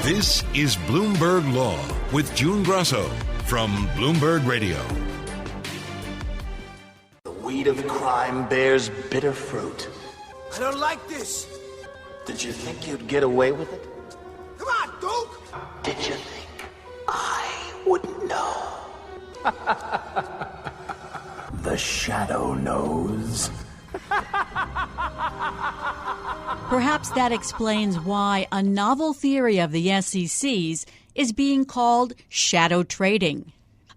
This is Bloomberg Law with June Grasso from Bloomberg Radio. The weed of crime bears bitter fruit. I don't like this. Did you think you'd get away with it? Come on, Duke! Did you think I wouldn't know? The shadow knows. Perhaps that explains why a novel theory of the SEC's is being called shadow trading.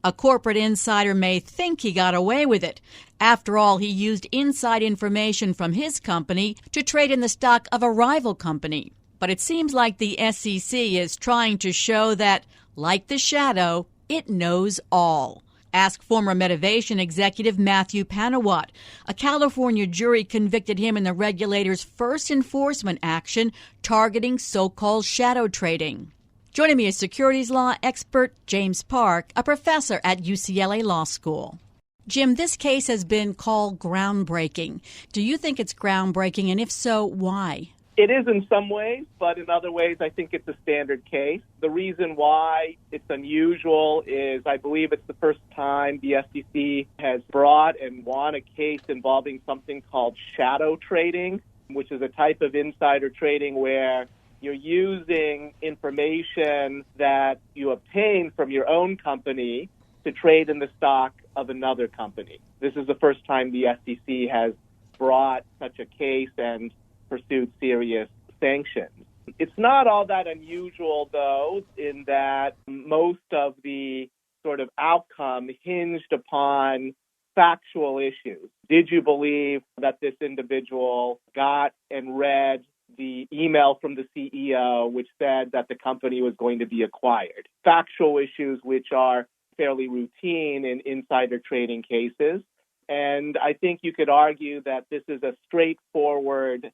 A corporate insider may think he got away with it. After all, he used inside information from his company to trade in the stock of a rival company. But it seems like the SEC is trying to show that, like the shadow, it knows all. Ask former Medivation executive Matthew Panawat. A California jury convicted him in the regulator's first enforcement action targeting so-called shadow trading. Joining me is securities law expert James Park, a professor at UCLA Law School. Jim, this case has been called groundbreaking. Do you think it's groundbreaking, and if so, why? It is in some ways, but in other ways, I think it's a standard case. The reason why it's unusual is I believe it's the first time the SEC has brought and won a case involving something called shadow trading, which is a type of insider trading where you're using information that you obtain from your own company to trade in the stock of another company. This is the first time the SEC has brought such a case and pursued serious sanctions. It's not all that unusual, though, in that most of the sort of outcome hinged upon factual issues. Did you believe that this individual got and read the email from the CEO which said that the company was going to be acquired? Factual issues which are fairly routine in insider trading cases. And I think you could argue that this is a straightforward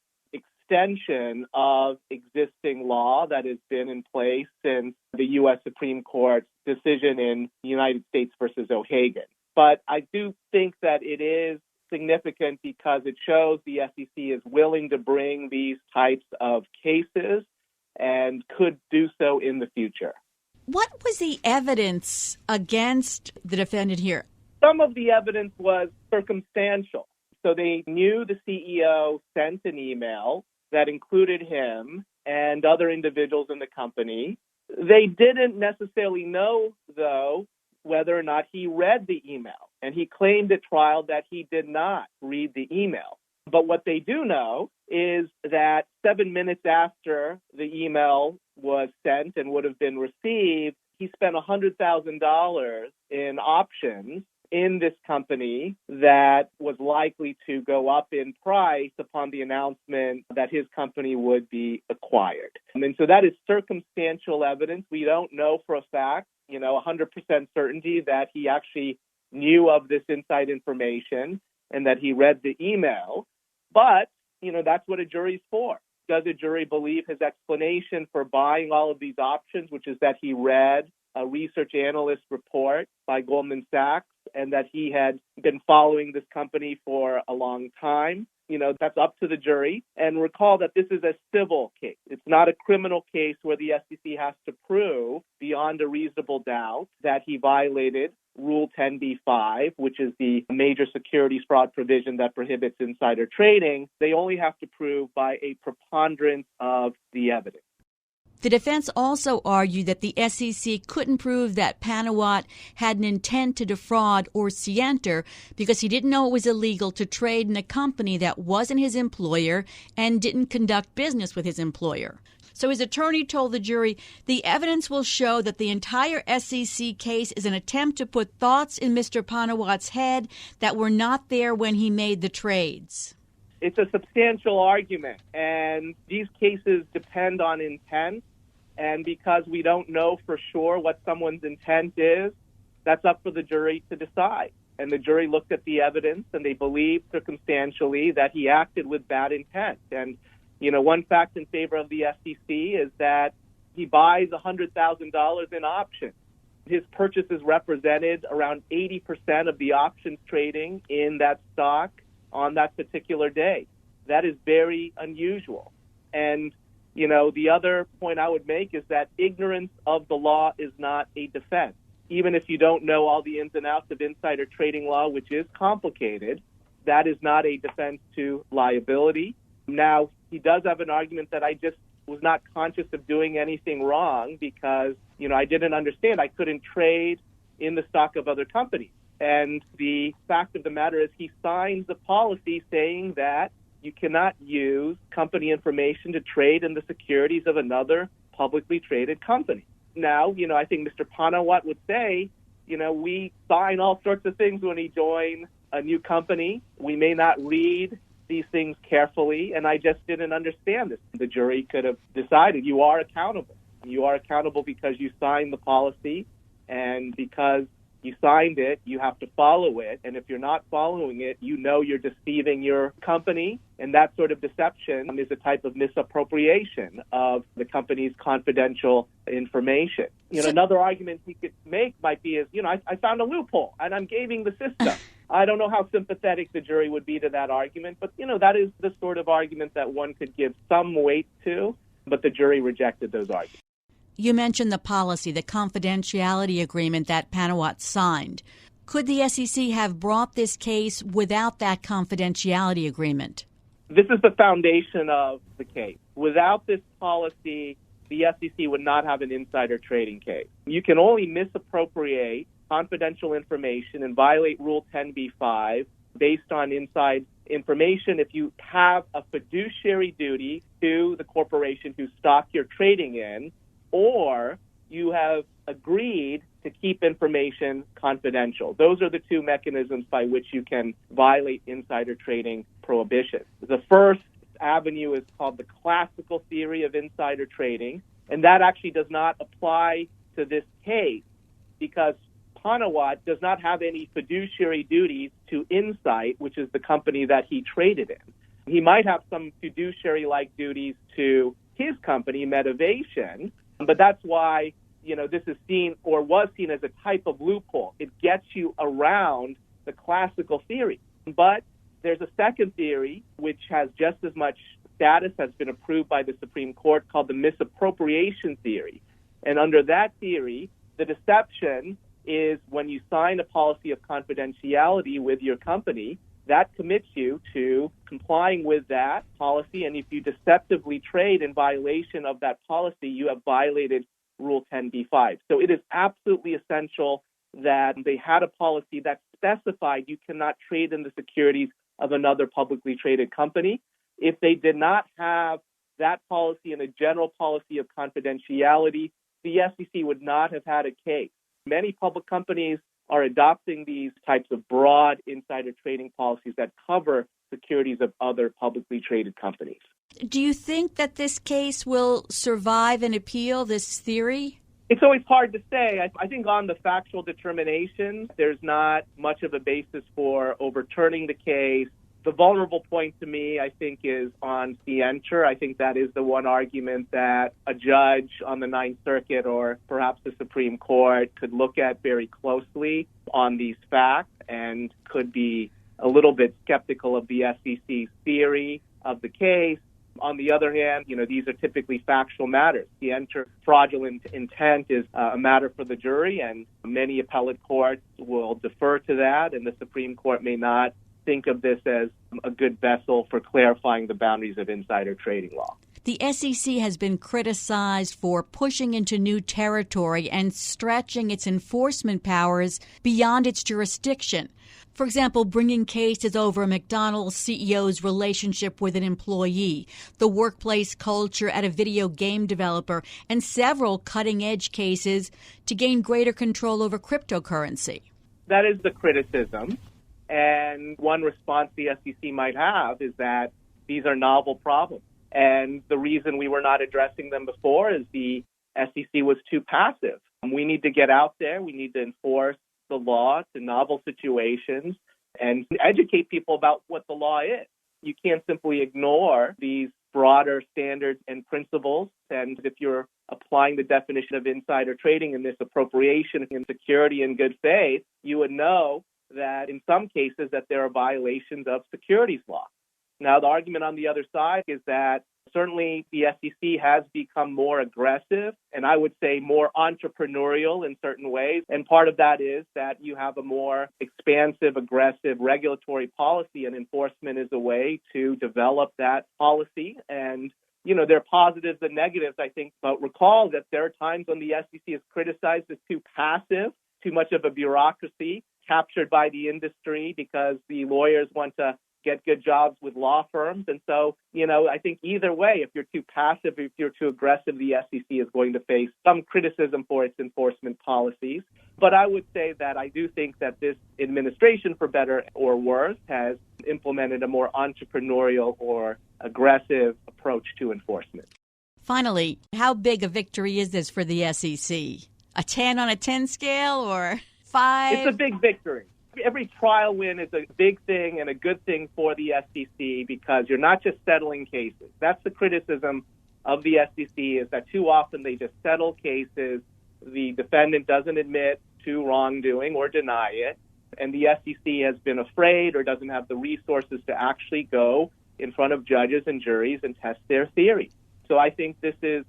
extension of existing law that has been in place since the U.S. Supreme Court's decision in United States versus O'Hagan. But I do think that it is significant because it shows the SEC is willing to bring these types of cases and could do so in the future. What was the evidence against the defendant here? Some of the evidence was circumstantial. So they knew the CEO sent an email that included him and other individuals in the company. They didn't necessarily know, though, whether or not he read the email. And he claimed at trial that he did not read the email. But what they do know is that 7 minutes after the email was sent and would have been received, he spent $100,000 in options in this company that was likely to go up in price upon the announcement that his company would be acquired. And so that is circumstantial evidence. We don't know for a fact, 100% certainty that he actually knew of this inside information and that he read the email. But, that's what a jury's for. Does a jury believe his explanation for buying all of these options, which is that he read a research analyst report by Goldman Sachs and that he had been following this company for a long time? That's up to the jury. And recall that this is a civil case. It's not a criminal case where the SEC has to prove beyond a reasonable doubt that he violated Rule 10b-5, which is the major securities fraud provision that prohibits insider trading. They only have to prove by a preponderance of the evidence. The defense also argued that the SEC couldn't prove that Panawat had an intent to defraud or scienter because he didn't know it was illegal to trade in a company that wasn't his employer and didn't conduct business with his employer. So his attorney told the jury, the evidence will show that the entire SEC case is an attempt to put thoughts in Mr. Panawat's head that were not there when he made the trades. It's a substantial argument, and these cases depend on intent, and because we don't know for sure what someone's intent is, that's up for the jury to decide. And the jury looked at the evidence, and they believed circumstantially that he acted with bad intent. And, one fact in favor of the SEC is that he buys $100,000 in options. His purchases represented around 80% of the options trading in that stock on that particular day. That is very unusual. And The other point I would make is that ignorance of the law is not a defense. Even if you don't know all the ins and outs of insider trading law, which is complicated, that is not a defense to liability. Now, he does have an argument that I just was not conscious of doing anything wrong because, I didn't understand. I couldn't trade in the stock of other companies. And the fact of the matter is he signs the policy saying that you cannot use company information to trade in the securities of another publicly traded company. Now, I think Mr. Panawat would say, we sign all sorts of things when we join a new company. We may not read these things carefully, and I just didn't understand this. The jury could have decided you are accountable. You are accountable because you signed the policy, and because you signed it, you have to follow it. And if you're not following it, you're deceiving your company. And that sort of deception is a type of misappropriation of the company's confidential information. Another argument he could make might be I found a loophole and I'm gaming the system. I don't know how sympathetic the jury would be to that argument, but, that is the sort of argument that one could give some weight to, but the jury rejected those arguments. You mentioned the policy, the confidentiality agreement that Panawat signed. Could the SEC have brought this case without that confidentiality agreement? This is the foundation of the case. Without this policy, the SEC would not have an insider trading case. You can only misappropriate confidential information and violate Rule 10b-5 based on inside information if you have a fiduciary duty to the corporation whose stock you're trading in, or you have agreed to keep information confidential. Those are the two mechanisms by which you can violate insider trading prohibition. The first avenue is called the classical theory of insider trading, and that actually does not apply to this case because Panawat does not have any fiduciary duties to Insight, which is the company that he traded in. He might have some fiduciary-like duties to his company, Medivation, but that's why, this is seen or was seen as a type of loophole. It gets you around the classical theory. But there's a second theory, which has just as much status, has been approved by the Supreme Court, called the misappropriation theory. And under that theory, the deception is when you sign a policy of confidentiality with your company, that commits you to complying with that policy. And if you deceptively trade in violation of that policy, you have violated Rule 10b-5. So it is absolutely essential that they had a policy that specified you cannot trade in the securities of another publicly traded company. If they did not have that policy and a general policy of confidentiality, the SEC would not have had a case. Many public companies are adopting these types of broad insider trading policies that cover securities of other publicly traded companies. Do you think that this case will survive an appeal, this theory? It's always hard to say. I think on the factual determinations, there's not much of a basis for overturning the case. The vulnerable point to me, I think, is on scienter. I think that is the one argument that a judge on the Ninth Circuit or perhaps the Supreme Court could look at very closely on these facts and could be a little bit skeptical of the SEC's theory of the case. On the other hand, these are typically factual matters. Scienter fraudulent intent is a matter for the jury, and many appellate courts will defer to that, and the Supreme Court may not think of this as a good vessel for clarifying the boundaries of insider trading law. The SEC has been criticized for pushing into new territory and stretching its enforcement powers beyond its jurisdiction. For example, bringing cases over a McDonald's CEO's relationship with an employee, the workplace culture at a video game developer, and several cutting-edge cases to gain greater control over cryptocurrency. That is the criticism. And one response the SEC might have is that these are novel problems. And the reason we were not addressing them before is the SEC was too passive. We need to get out there. We need to enforce the law to novel situations and educate people about what the law is. You can't simply ignore these broader standards and principles. And if you're applying the definition of insider trading in this appropriation and security and good faith, you would know that in some cases that there are violations of securities law. Now, the argument on the other side is that Certainly, the SEC has become more aggressive and I would say more entrepreneurial in certain ways. And part of that is that you have a more expansive, aggressive regulatory policy, and enforcement is a way to develop that policy. And, there are positives and negatives, I think. But recall that there are times when the SEC is criticized as too passive, too much of a bureaucracy captured by the industry because the lawyers want to get good jobs with law firms. And so, I think either way, if you're too passive, if you're too aggressive, the SEC is going to face some criticism for its enforcement policies. But I would say that I do think that this administration, for better or worse, has implemented a more entrepreneurial or aggressive approach to enforcement. Finally, how big a victory is this for the SEC? A 10 on a 10 scale or 5? It's a big victory. Every trial win is a big thing and a good thing for the SEC because you're not just settling cases. That's the criticism of the SEC, is that too often they just settle cases. The defendant doesn't admit to wrongdoing or deny it, and the SEC has been afraid or doesn't have the resources to actually go in front of judges and juries and test their theory. So I think this is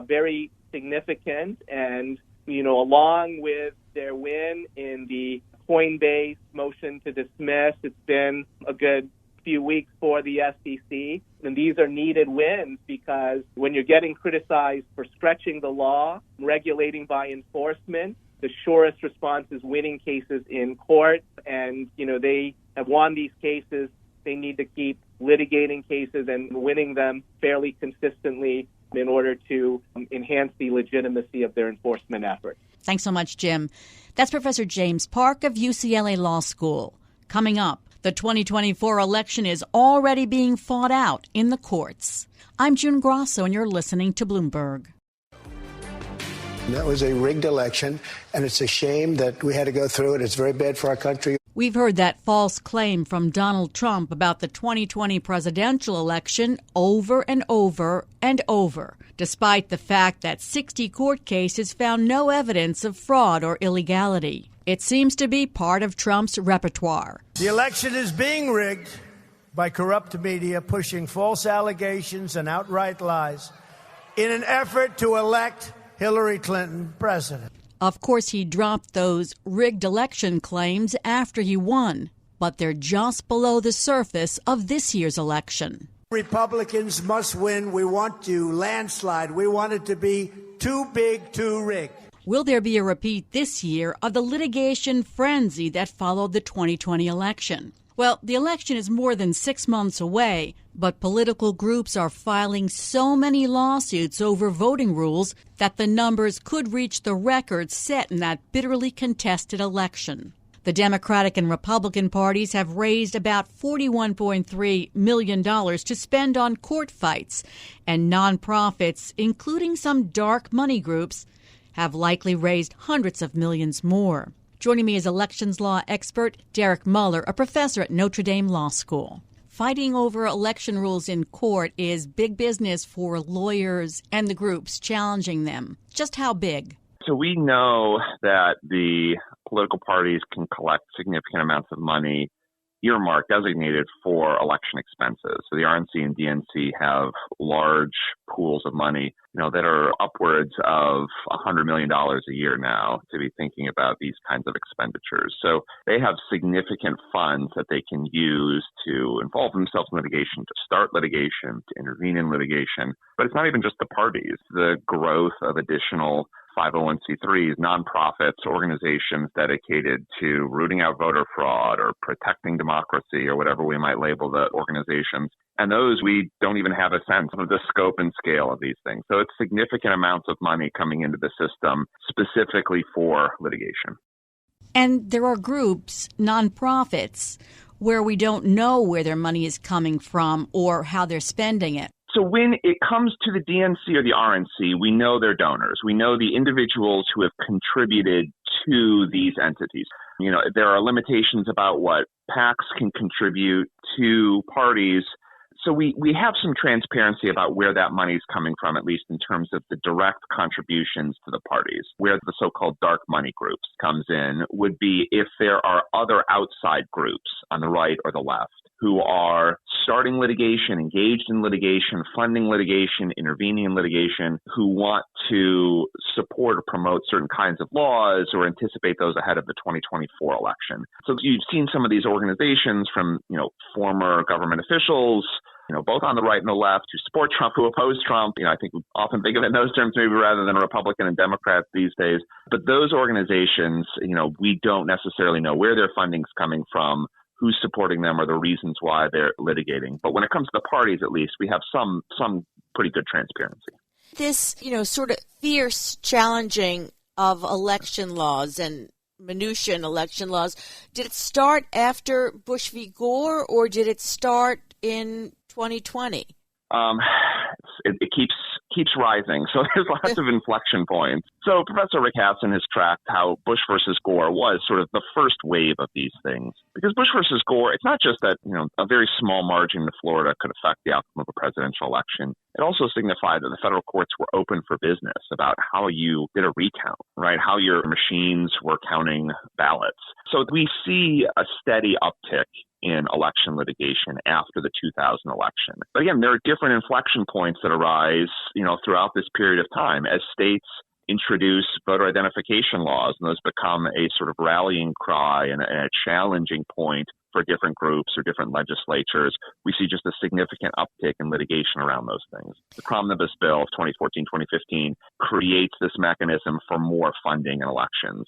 very significant, and, along with their win in the Coinbase motion to dismiss, it's been a good few weeks for the SEC. And these are needed wins because when you're getting criticized for stretching the law, regulating by enforcement, the surest response is winning cases in court. And, they have won these cases. They need to keep litigating cases and winning them fairly consistently in order to enhance the legitimacy of their enforcement efforts. Thanks so much, Jim. That's Professor James Park of UCLA Law School. Coming up, the 2024 election is already being fought out in the courts. I'm June Grasso, and you're listening to Bloomberg. That was a rigged election, and it's a shame that we had to go through it. It's very bad for our country. We've heard that false claim from Donald Trump about the 2020 presidential election over and over and over, despite the fact that 60 court cases found no evidence of fraud or illegality. It seems to be part of Trump's repertoire. The election is being rigged by corrupt media pushing false allegations and outright lies in an effort to elect Hillary Clinton president. Of course, he dropped those rigged election claims after he won, but they're just below the surface of this year's election. Republicans must win. We want to landslide. We want it to be too big to rig. Will there be a repeat this year of the litigation frenzy that followed the 2020 election? Well, the election is more than 6 months away, but political groups are filing so many lawsuits over voting rules that the numbers could reach the records set in that bitterly contested election. The Democratic and Republican parties have raised about $41.3 million to spend on court fights, and nonprofits, including some dark money groups, have likely raised hundreds of millions more. Joining me is elections law expert Derek Muller, a professor at Notre Dame Law School. Fighting over election rules in court is big business for lawyers and the groups challenging them. Just how big? So we know that the political parties can collect significant amounts of money earmarked, designated for election expenses. So the RNC and DNC have large pools of money, that are upwards of $100 million a year now to be thinking about these kinds of expenditures. So they have significant funds that they can use to involve themselves in litigation, to start litigation, to intervene in litigation. But it's not even just the parties. The growth of additional 501c3s, nonprofits, organizations dedicated to rooting out voter fraud or protecting democracy or whatever we might label the organizations. And those, we don't even have a sense of the scope and scale of these things. So it's significant amounts of money coming into the system specifically for litigation. And there are groups, nonprofits, where we don't know where their money is coming from or how they're spending it. So when it comes to the DNC or the RNC, we know their donors. We know the individuals who have contributed to these entities. There are limitations about what PACs can contribute to parties. So we have some transparency about where that money is coming from, at least in terms of the direct contributions to the parties. Where the so-called dark money groups comes in would be if there are other outside groups on the right or the left who are starting litigation, engaged in litigation, funding litigation, intervening in litigation, who want to support or promote certain kinds of laws or anticipate those ahead of the 2024 election. So you've seen some of these organizations from, former government officials, both on the right and the left, who support Trump, who oppose Trump. I think we often think of it in those terms maybe rather than a Republican and Democrat these days. But those organizations, we don't necessarily know where their funding's coming from, who's supporting them, or the reasons why they're litigating. But when it comes to the parties, at least, we have some pretty good transparency. This, sort of fierce challenging of election laws and minutia in election laws, did it start after Bush v. Gore, or did it start in 2020? It keeps rising. So there's lots of inflection points. So Professor Rick Hasson has tracked how Bush versus Gore was sort of the first wave of these things. Because Bush versus Gore, it's not just that, a very small margin to Florida could affect the outcome of a presidential election. It also signified that the federal courts were open for business about how you did a recount, right? How your machines were counting ballots. So we see a steady uptick in election litigation after the 2000 election. But again, there are different inflection points that arise, throughout this period of time as states introduce voter identification laws, and those become a sort of rallying cry and a challenging point for different groups or different legislatures. We see just a significant uptick in litigation around those things. The Omnibus Bill of 2014-2015 creates this mechanism for more funding in elections.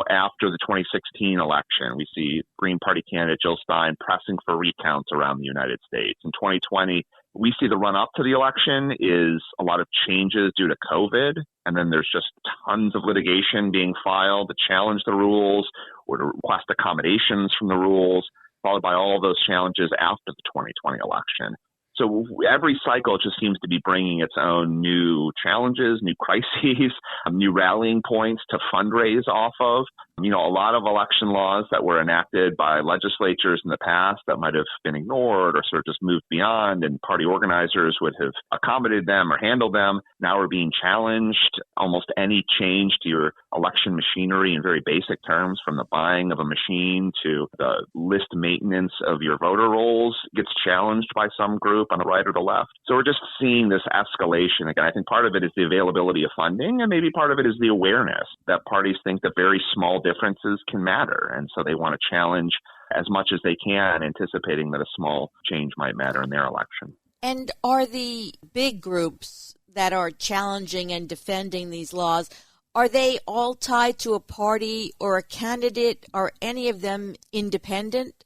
After the 2016 election, we see Green Party candidate Jill Stein pressing for recounts around the United States. In 2020, we see the run-up to the election is a lot of changes due to COVID, and then there's just tons of litigation being filed to challenge the rules or to request accommodations from the rules, followed by all of those challenges after the 2020 election. So every cycle just seems to be bringing its own new challenges, new crises, new rallying points to fundraise off of. A lot of election laws that were enacted by legislatures in the past that might have been ignored or sort of just moved beyond, and party organizers would have accommodated them or handled them, now are being challenged. Almost any change to your election machinery in very basic terms, from the buying of a machine to the list maintenance of your voter rolls, gets challenged by some group on the right or the left. So we're just seeing this escalation. Again, I think part of it is the availability of funding, and maybe part of it is the awareness that parties think that very small differences can matter. And so they want to challenge as much as they can, anticipating that a small change might matter in their election. And are the big groups that are challenging and defending these laws, are they all tied to a party or a candidate? Are any of them independent?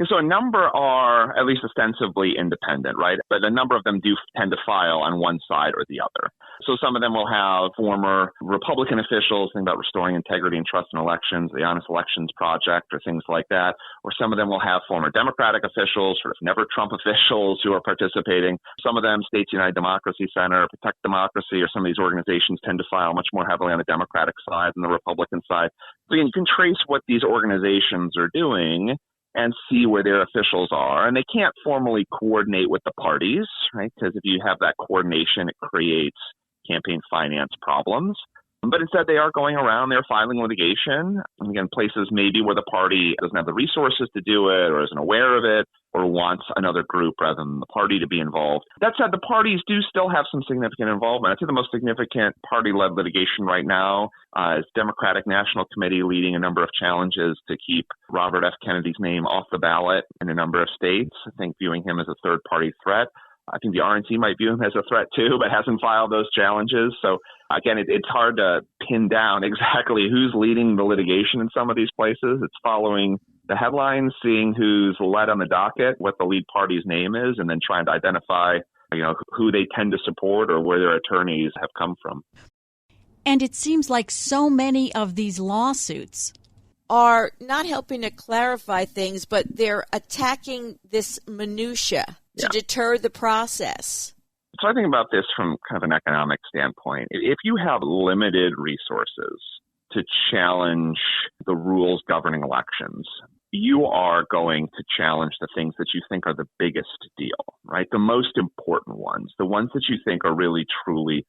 So a number are at least ostensibly independent, right? But a number of them do tend to file on one side or the other. So some of them will have former Republican officials, think about restoring integrity and trust in elections, the Honest Elections Project, or things like that. Or some of them will have former Democratic officials, sort of never Trump officials who are participating. Some of them, States United Democracy Center, Protect Democracy, or some of these organizations tend to file much more heavily on the Democratic side than the Republican side. So you can trace what these organizations are doing and see where their officials are. And they can't formally coordinate with the parties, right? Because if you have that coordination, it creates campaign finance problems. But instead, they are going around, they're filing litigation. And again, places maybe where the party doesn't have the resources to do it or isn't aware of it or wants another group rather than the party to be involved. That said, the parties do still have some significant involvement. I'd say the most significant party-led litigation right now is Democratic National Committee leading a number of challenges to keep Robert F. Kennedy's name off the ballot in a number of states, I think viewing him as a third-party threat. I think the RNC might view him as a threat too, but hasn't filed those challenges. So again, it's hard to pin down exactly who's leading the litigation in some of these places. It's following the headlines, seeing who's led on the docket, what the lead party's name is, and then trying to identify, who they tend to support or where their attorneys have come from. And it seems like so many of these lawsuits are not helping to clarify things, but they're attacking this minutia to deter the process. So I think about this from kind of an economic standpoint. If you have limited resources to challenge the rules governing elections, you are going to challenge the things that you think are the biggest deal, right? The most important ones, the ones that you think are really, truly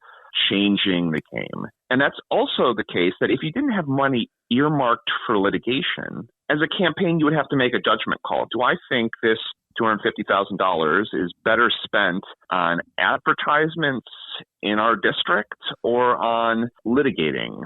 changing the game. And that's also the case that if you didn't have money earmarked for litigation, as a campaign, you would have to make a judgment call. Do I think this $250,000 is better spent on advertisements in our district or on litigating,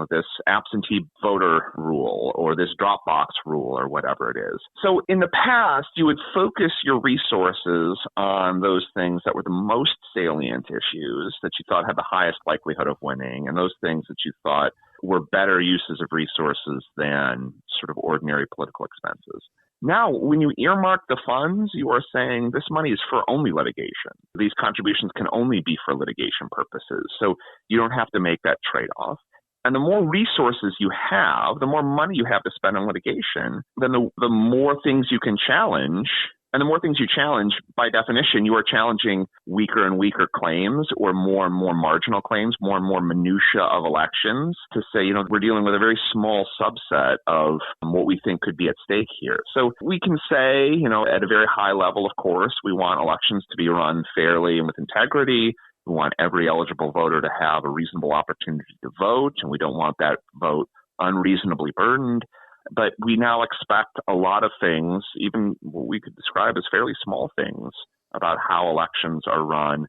this absentee voter rule or this Dropbox rule or whatever it is. So in the past, you would focus your resources on those things that were the most salient issues that you thought had the highest likelihood of winning, and those things that you thought were better uses of resources than sort of ordinary political expenses. Now, when you earmark the funds, you are saying this money is for only litigation. These contributions can only be for litigation purposes. So you don't have to make that trade-off. And the more resources you have, the more money you have to spend on litigation, then the more things you can challenge. And the more things you challenge, by definition, you are challenging weaker and weaker claims or more and more marginal claims, more and more minutia of elections to say, we're dealing with a very small subset of what we think could be at stake here. So we can say, at a very high level, of course, we want elections to be run fairly and with integrity. We want every eligible voter to have a reasonable opportunity to vote, and we don't want that vote unreasonably burdened. But we now expect a lot of things, even what we could describe as fairly small things, about how elections are run,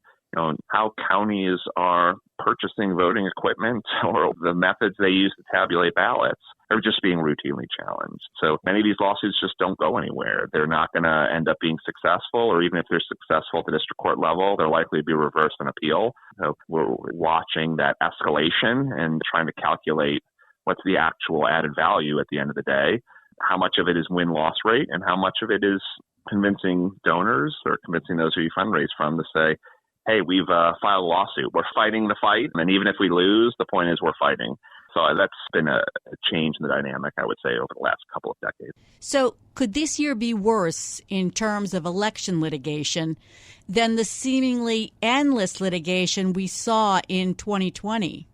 how counties are purchasing voting equipment or the methods they use to tabulate ballots are just being routinely challenged. So many of these lawsuits just don't go anywhere. They're not going to end up being successful, or even if they're successful at the district court level, they're likely to be reversed on appeal. So we're watching that escalation and trying to calculate what's the actual added value at the end of the day, how much of it is win-loss rate, and how much of it is convincing donors or convincing those who you fundraise from to say, hey, we've filed a lawsuit. We're fighting the fight, and even if we lose, the point is we're fighting. So that's been a change in the dynamic, I would say, over the last couple of decades. So could this year be worse in terms of election litigation than the seemingly endless litigation we saw in 2020?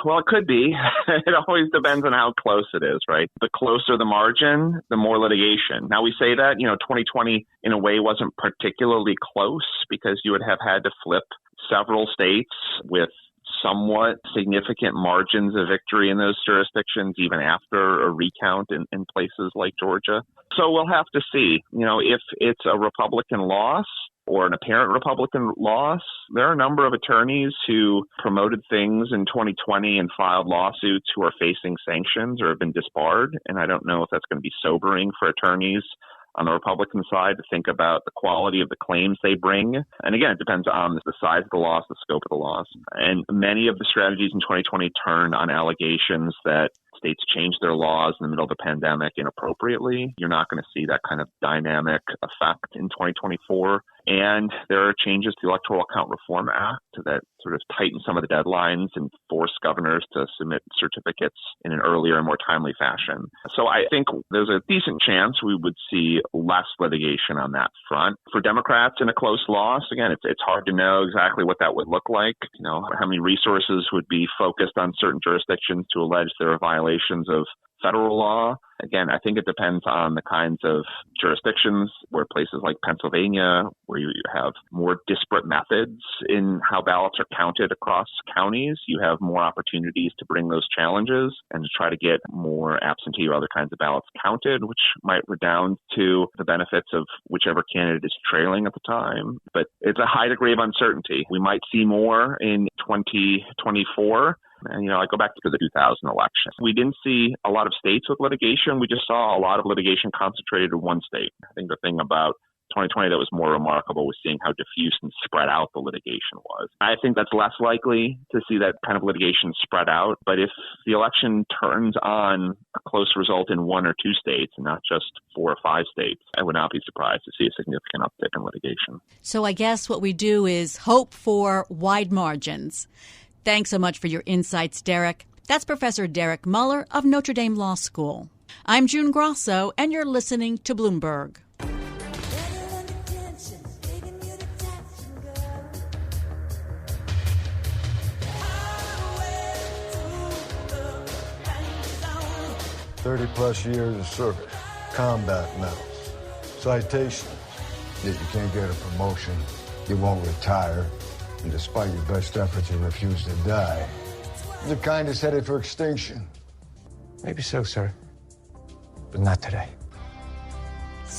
Well, it could be. It always depends on how close it is, right? The closer the margin, the more litigation. Now, we say that, 2020 in a way wasn't particularly close because you would have had to flip several states with somewhat significant margins of victory in those jurisdictions, even after a recount in places like Georgia. So we'll have to see, if it's a Republican loss or an apparent Republican loss. There are a number of attorneys who promoted things in 2020 and filed lawsuits who are facing sanctions or have been disbarred. And I don't know if that's going to be sobering for attorneys on the Republican side to think about the quality of the claims they bring. And again, it depends on the size of the loss, the scope of the loss. And many of the strategies in 2020 turned on allegations that states changed their laws in the middle of the pandemic inappropriately. You're not going to see that kind of dynamic effect in 2024. And there are changes to the Electoral Count Reform Act that sort of tighten some of the deadlines and force governors to submit certificates in an earlier and more timely fashion. So I think there's a decent chance we would see less litigation on that front. For Democrats in a close loss, again, it's hard to know exactly what that would look like. How many resources would be focused on certain jurisdictions to allege there are violations of federal law. Again, I think it depends on the kinds of jurisdictions where places like Pennsylvania, where you have more disparate methods in how ballots are counted across counties, you have more opportunities to bring those challenges and to try to get more absentee or other kinds of ballots counted, which might redound to the benefits of whichever candidate is trailing at the time. But it's a high degree of uncertainty. We might see more in 2024. And, I go back to the 2000 election. We didn't see a lot of states with litigation. We just saw a lot of litigation concentrated in one state. I think the thing about 2020 that was more remarkable was seeing how diffuse and spread out the litigation was. I think that's less likely to see that kind of litigation spread out. But if the election turns on a close result in one or two states and not just 4 or 5 states, I would not be surprised to see a significant uptick in litigation. So I guess what we do is hope for wide margins. Thanks so much for your insights, Derek. That's Professor Derek Muller of Notre Dame Law School. I'm June Grasso, and you're listening to Bloomberg. +30 years of service, combat medals, citations. Yet you can't get a promotion, you won't retire. And despite your best efforts, you refuse to die. The kind is headed for extinction. Maybe so, sir. But not today.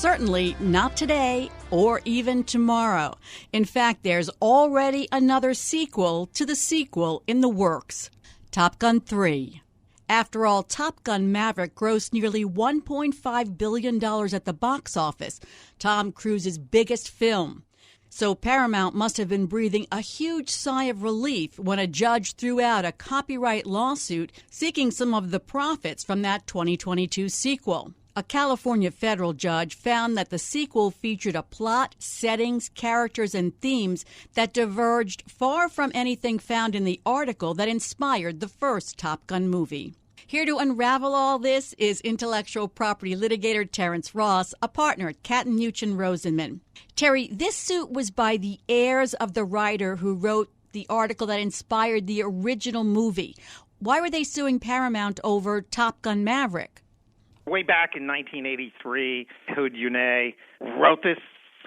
Certainly not today or even tomorrow. In fact, there's already another sequel to the sequel in the works, Top Gun 3. After all, Top Gun Maverick grossed nearly $1.5 billion at the box office, Tom Cruise's biggest film. So Paramount must have been breathing a huge sigh of relief when a judge threw out a copyright lawsuit seeking some of the profits from that 2022 sequel. A California federal judge found that the sequel featured a plot, settings, characters, and themes that diverged far from anything found in the article that inspired the first Top Gun movie. Here to unravel all this is intellectual property litigator Terrence Ross, a partner at Catton Muchin Rosenman. Terry, this suit was by the heirs of the writer who wrote the article that inspired the original movie. Why were they suing Paramount over Top Gun Maverick? Way back in 1983, Ehud Yunay wrote this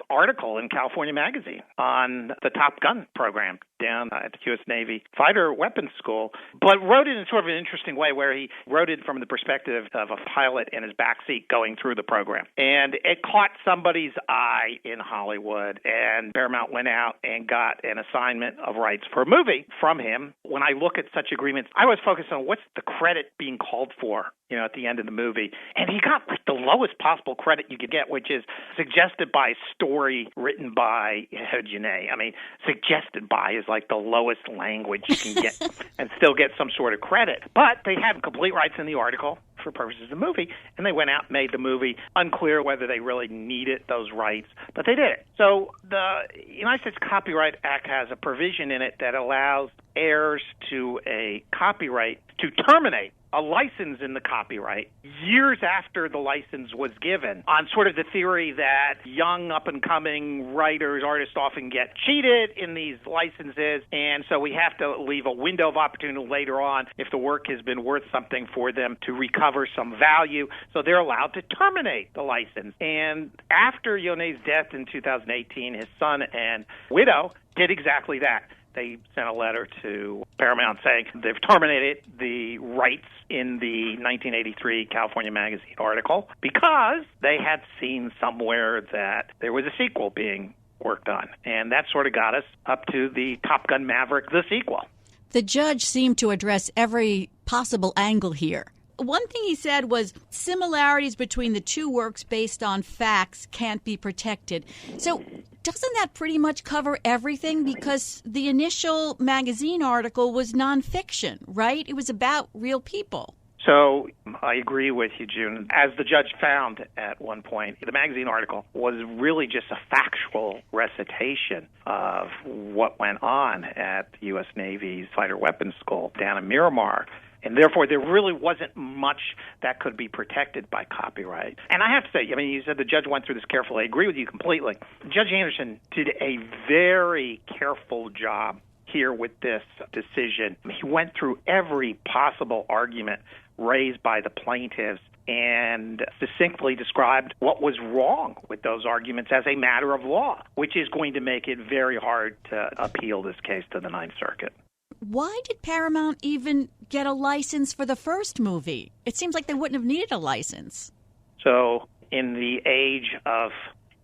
article in California Magazine on the Top Gun program down at the U.S. Navy Fighter Weapons School, but wrote it in sort of an interesting way where he wrote it from the perspective of a pilot in his backseat going through the program. And it caught somebody's eye in Hollywood, and Paramount went out and got an assignment of rights for a movie from him. When I look at such agreements, I was focused on what's the credit being called for, at the end of the movie. And he got like the lowest possible credit you could get, which is suggested by a story written by Ehud Yunay. I mean, suggested by is like the lowest language you can get and still get some sort of credit. But they had complete rights in the article for purposes of the movie, and they went out and made the movie. Unclear whether they really needed those rights, but they did it. So the United States Copyright Act has a provision in it that allows heirs to a copyright to terminate a license in the copyright years after the license was given, on sort of the theory that young up-and-coming writers, artists often get cheated in these licenses, and so we have to leave a window of opportunity later on if the work has been worth something for them to recover some value, so they're allowed to terminate the license. And after Yonay's death in 2018, his son and widow did exactly that. They sent a letter to Paramount saying they've terminated the rights in the 1983 California Magazine article because they had seen somewhere that there was a sequel being worked on. And that sort of got us up to the Top Gun Maverick, the sequel. The judge seemed to address every possible angle here. One thing he said was similarities between the two works based on facts can't be protected. So doesn't that pretty much cover everything? Because the initial magazine article was nonfiction, right? It was about real people. So I agree with you, June. As the judge found at one point, the magazine article was really just a factual recitation of what went on at the U.S. Navy's Fighter Weapons School down in Miramar. And therefore, there really wasn't much that could be protected by copyright. And I have to say, you said the judge went through this carefully. I agree with you completely. Judge Anderson did a very careful job here with this decision. He went through every possible argument raised by the plaintiffs and succinctly described what was wrong with those arguments as a matter of law, which is going to make it very hard to appeal this case to the Ninth Circuit. Why did Paramount even get a license for the first movie? It seems like they wouldn't have needed a license. So in the age of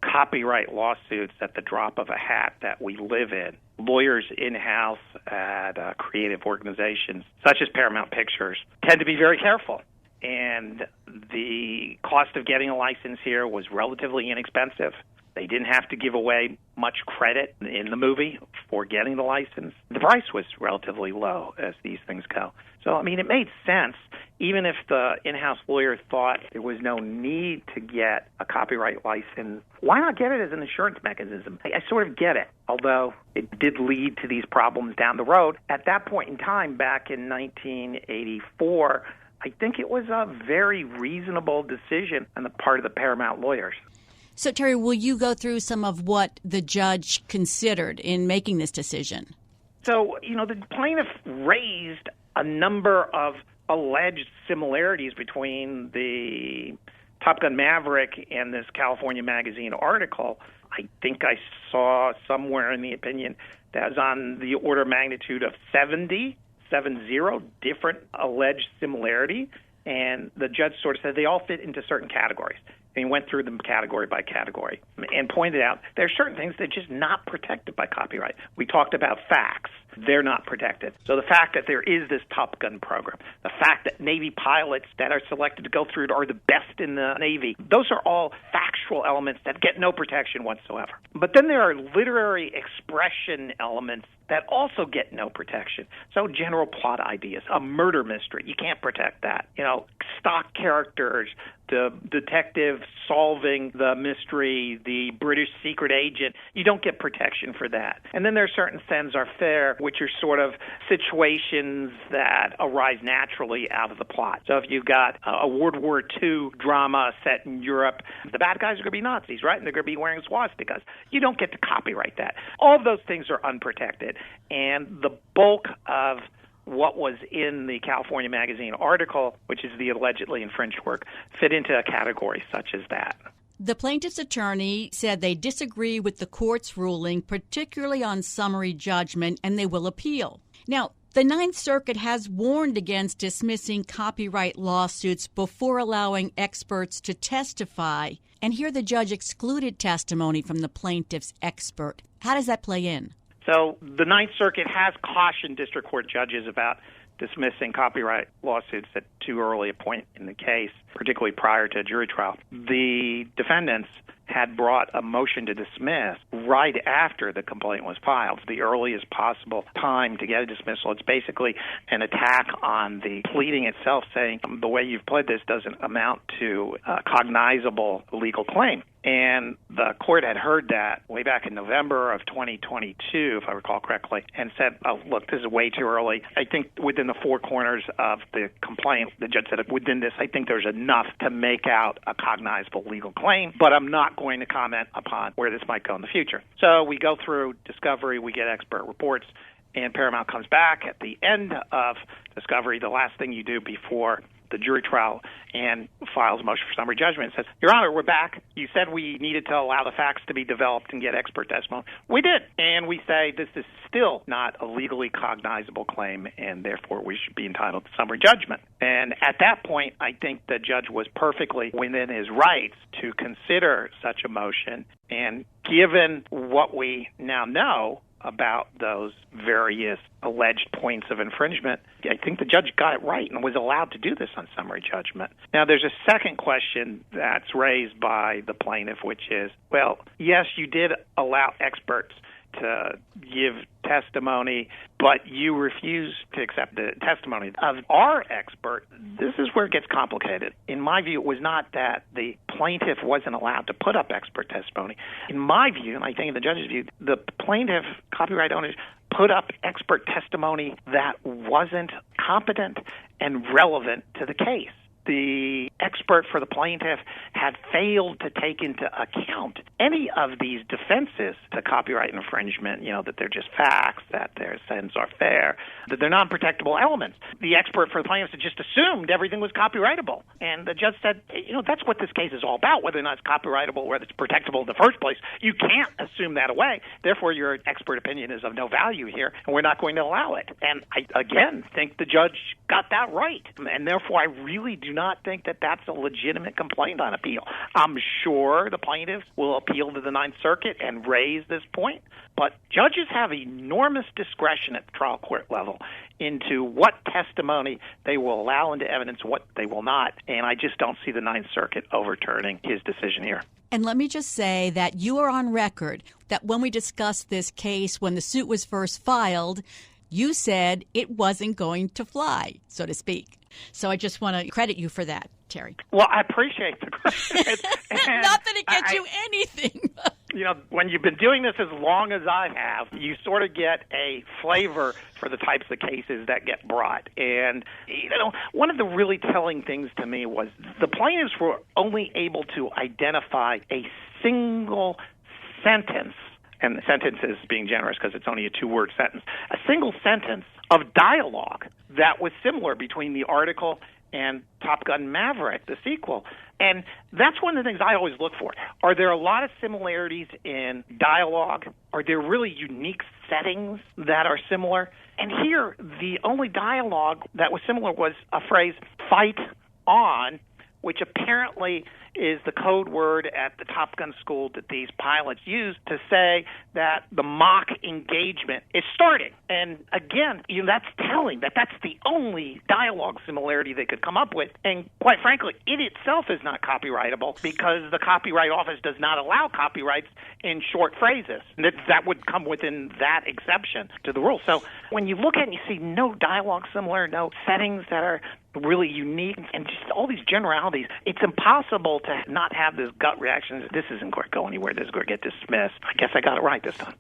copyright lawsuits at the drop of a hat that we live in, lawyers in-house at creative organizations such as Paramount Pictures tend to be very careful. And the cost of getting a license here was relatively inexpensive. They didn't have to give away much credit in the movie for getting the license. The price was relatively low, as these things go. So, it made sense. Even if the in-house lawyer thought there was no need to get a copyright license, why not get it as an insurance mechanism? I sort of get it, although it did lead to these problems down the road. At that point in time, back in 1984, I think it was a very reasonable decision on the part of the Paramount lawyers. So, Terry, will you go through some of what the judge considered in making this decision? So, the plaintiff raised a number of alleged similarities between the Top Gun Maverick and this California Magazine article. I think I saw somewhere in the opinion that was on the order of magnitude of 70 different alleged similarity. And the judge sort of said they all fit into certain categories. And he went through them category by category and pointed out there are certain things that are just not protected by copyright. We talked about facts. They're not protected. So the fact that there is this Top Gun program, the fact that Navy pilots that are selected to go through it are the best in the Navy, those are all factual elements that get no protection whatsoever. But then there are literary expression elements that also get no protection. So general plot ideas, a murder mystery, you can't protect that. Stock characters, the detective solving the mystery, the British secret agent, you don't get protection for that. And then there are certain savoir-faire, which are sort of situations that arise naturally out of the plot. So if you've got a World War II drama set in Europe, the bad guys are going to be Nazis, right? And they're going to be wearing swastikas. You don't get to copyright that. All of those things are unprotected. And the bulk of what was in the California Magazine article, which is the allegedly infringed work, fit into a category such as that. The plaintiff's attorney said they disagree with the court's ruling, particularly on summary judgment, and they will appeal. Now, the Ninth Circuit has warned against dismissing copyright lawsuits before allowing experts to testify, and here the judge excluded testimony from the plaintiff's expert. How does that play in? So the Ninth Circuit has cautioned district court judges about dismissing copyright lawsuits at too early a point in the case, particularly prior to a jury trial. The defendants had brought a motion to dismiss right after the complaint was filed, the earliest possible time to get a dismissal. It's basically an attack on the pleading itself, saying the way you've pled this doesn't amount to a cognizable legal claim. And the court had heard that way back in November of 2022, if I recall correctly, and said, oh, look, this is way too early. I think within the four corners of the complaint, the judge said, within this, I think there's enough to make out a cognizable legal claim, but I'm not going to comment upon where this might go in the future. So we go through discovery, we get expert reports, and Paramount comes back at the end of discovery, the last thing you do before the jury trial, and files a motion for summary judgment and says, Your Honor, we're back. You said we needed to allow the facts to be developed and get expert testimony. We did. And we say this is still not a legally cognizable claim, and therefore we should be entitled to summary judgment. And at that point, I think the judge was perfectly within his rights to consider such a motion. And given what we now know about those various alleged points of infringement, I think the judge got it right and was allowed to do this on summary judgment. Now, there's a second question that's raised by the plaintiff, which is, well, yes, you did allow experts to give testimony, but you refused to accept the testimony of our expert. This is where it gets complicated. In my view, it was not that the plaintiff wasn't allowed to put up expert testimony. In my view, and I think in the judge's view, the plaintiff, copyright owners, put up expert testimony that wasn't competent and relevant to the case. The expert for the plaintiff had failed to take into account any of these defenses to copyright infringement, that they're just facts, that their savoir-faire, that they're non-protectable elements. The expert for the plaintiff had just assumed everything was copyrightable. And the judge said, that's what this case is all about, whether or not it's copyrightable, whether it's protectable in the first place. You can't assume that away. Therefore, your expert opinion is of no value here, and we're not going to allow it. And I, again, think the judge got that right. And therefore, I really do not think that that's a legitimate complaint on appeal. I'm sure the plaintiffs will appeal to the Ninth Circuit and raise this point, but judges have enormous discretion at the trial court level into what testimony they will allow into evidence, what they will not, and I just don't see the Ninth Circuit overturning his decision here. And let me just say that you are on record that when we discussed this case, when the suit was first filed, you said it wasn't going to fly, so to speak. So I just want to credit you for that, Terry. Well, I appreciate the credit. Not that it gets you anything. When you've been doing this as long as I have, you sort of get a flavor for the types of cases that get brought. And, one of the really telling things to me was the plaintiffs were only able to identify a single sentence, and the sentence is being generous because it's only a two-word sentence, a single sentence of dialogue that was similar between the article and Top Gun Maverick, the sequel. And that's one of the things I always look for. Are there a lot of similarities in dialogue? Are there really unique settings that are similar? And here, the only dialogue that was similar was a phrase, fight on, which apparently is the code word at the Top Gun school that these pilots use to say that the mock engagement is starting. And again, that's telling that that's the only dialogue similarity they could come up with. And quite frankly, it itself is not copyrightable because the Copyright Office does not allow copyrights in short phrases. That would come within that exception to the rule. So when you look at it and you see no dialogue similar, no settings that are really unique, and just all these generalities, it's impossible to not have this gut reaction. This isn't going to go anywhere. This is going to get dismissed. I guess I got it right this time.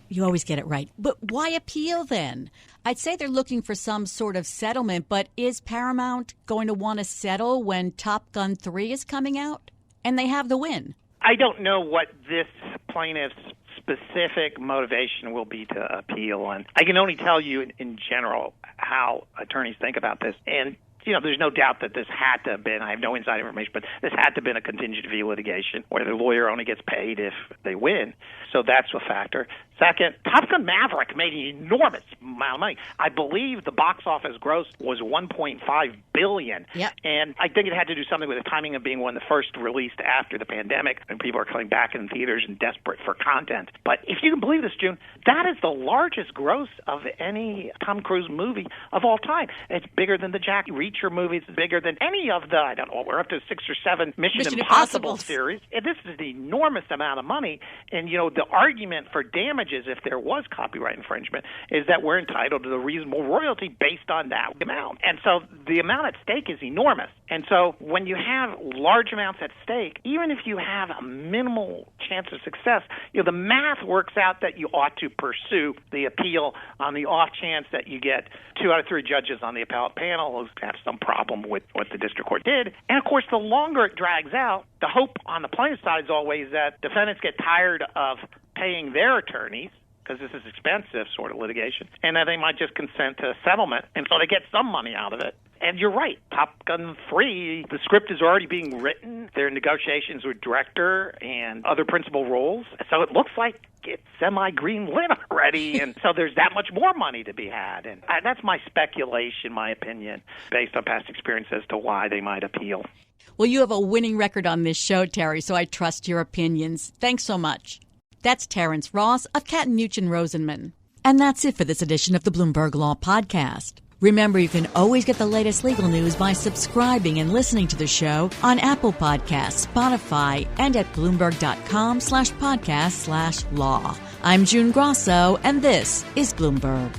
You always get it right. But why appeal then? I'd say they're looking for some sort of settlement, but is Paramount going to want to settle when Top Gun 3 is coming out? And they have the win. I don't know what this plaintiff's specific motivation will be to appeal. And I can only tell you in general how attorneys think about this. And there's no doubt that this had to have been, I have no inside information, but this had to have been a contingent fee litigation where the lawyer only gets paid if they win. So that's a factor. Second, Top Gun Maverick made an enormous amount of money. I believe the box office gross was $1.5 billion. Yep. And I think it had to do something with the timing of being one of the first released after the pandemic, and people are coming back in theaters and desperate for content. But if you can believe this, June, that is the largest gross of any Tom Cruise movie of all time. It's bigger than the Jack Reacher movies. It's bigger than any of the, I don't know, we're up to 6 or 7 Mission Impossible series. And this is an enormous amount of money. And, the argument for damages, if there was copyright infringement, is that we're entitled to the reasonable royalty based on that amount. And so the amount at stake is enormous. And so when you have large amounts at stake, even if you have a minimal chance of success, the math works out that you ought to pursue the appeal on the off chance that you get 2 out of 3 judges on the appellate panel who have some problem with what the district court did. And of course, the longer it drags out, the hope on the plaintiff's side is always that defendants get tired of paying their attorneys, because this is expensive sort of litigation, and that they might just consent to a settlement, and so they get some money out of it. And you're right, Top Gun 3, the script is already being written. There are negotiations with director and other principal roles, so it looks like it's semi-green lit already, and so there's that much more money to be had. And that's my speculation, my opinion, based on past experience as to why they might appeal. Well, you have a winning record on this show, Terry, so I trust your opinions. Thanks so much. That's Terrence Ross of Kattenuch and Rosenman. And that's it for this edition of the Bloomberg Law Podcast. Remember, you can always get the latest legal news by subscribing and listening to the show on Apple Podcasts, Spotify, and at Bloomberg.com/podcast/law. I'm June Grasso, and this is Bloomberg.